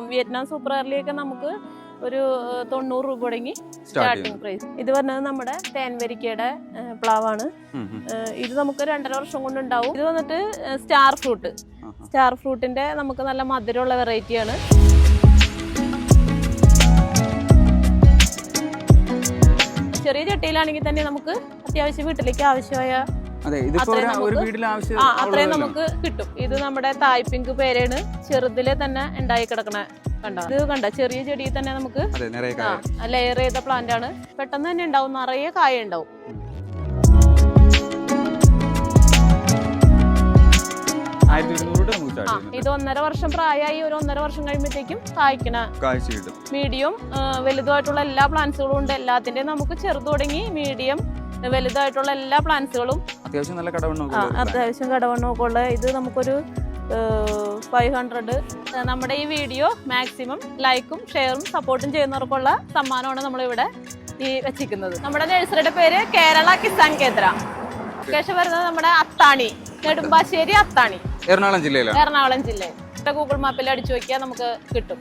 Vietnam super എയർലിയൊക്കെ നമുക്ക് ഒരു 90 രൂപ തുടങ്ങി സ്റ്റാർട്ടിംഗ് പ്രൈസ്. ഇത് പറഞ്ഞത് നമ്മുടെ തേൻവരിക്കയുടെ പ്ലാവാണ്. ഇത് നമുക്ക് 2.5 വർഷം കൊണ്ട് ഉണ്ടാവും. ഇത് വന്നിട്ട് സ്റ്റാർ ഫ്രൂട്ട്. സ്റ്റാർ ഫ്രൂട്ടിന്റെ നമുക്ക് നല്ല മധുരമുള്ള വെറൈറ്റിയാണ്. ചെറിയ ചട്ടിയിലാണെങ്കിൽ തന്നെ നമുക്ക് അത്യാവശ്യം വീട്ടിലേക്ക് ആവശ്യമായ അത്രയും നമുക്ക് കിട്ടും. ഇത് നമ്മുടെ തായ് പിങ്ക് പേരാണ്. ചെറുതിലെ തന്നെ ഉണ്ടായി കിടക്കണ കണ്ടോ? ഇത് കണ്ട ചെറിയ ചെടിയിൽ തന്നെ നമുക്ക് ലെയർ ചെയ്ത പ്ലാന്റ് ആണ്. പെട്ടെന്ന് തന്നെ ഉണ്ടാവും, നിറയെ കായ ഉണ്ടാവും. ഇത് 1.5 വർഷം പ്രായമായി. ഒരു 1.5 വർഷം കഴിയുമ്പോഴത്തേക്കും കായ്ക്കണ മീഡിയം വലുതായിട്ടുള്ള എല്ലാ പ്ലാന്റ്സുകളും ഉണ്ട്. എല്ലാത്തിന്റെയും നമുക്ക് ചെറുത് തുടങ്ങി മീഡിയം വലുതായിട്ടുള്ള എല്ലാ പ്ലാന്റ്സുകളും അത്യാവശ്യം കടവണ്ണമൊക്കെ ഉള്ള. ഇത് നമുക്കൊരു 500. നമ്മുടെ ഈ വീഡിയോ മാക്സിമം ലൈക്കും ഷെയറും സപ്പോർട്ടും ചെയ്യുന്നവർക്കുള്ള സമ്മാനമാണ് നമ്മളിവിടെ ഈ വെച്ചിരിക്കുന്നത്. നമ്മുടെ നഴ്സറിയുടെ പേര് കേരള കിസാൻ കേന്ദ്ര. ലൊക്കേഷൻ വരുന്നത് നമ്മുടെ അത്താണി, നെടുമ്പാശ്ശേരി അത്താണി, എറണാകുളം ജില്ലയിൽ. ഗൂഗിൾ മാപ്പിൽ അടിച്ചു നോക്കിയാൽ നമുക്ക് കിട്ടും.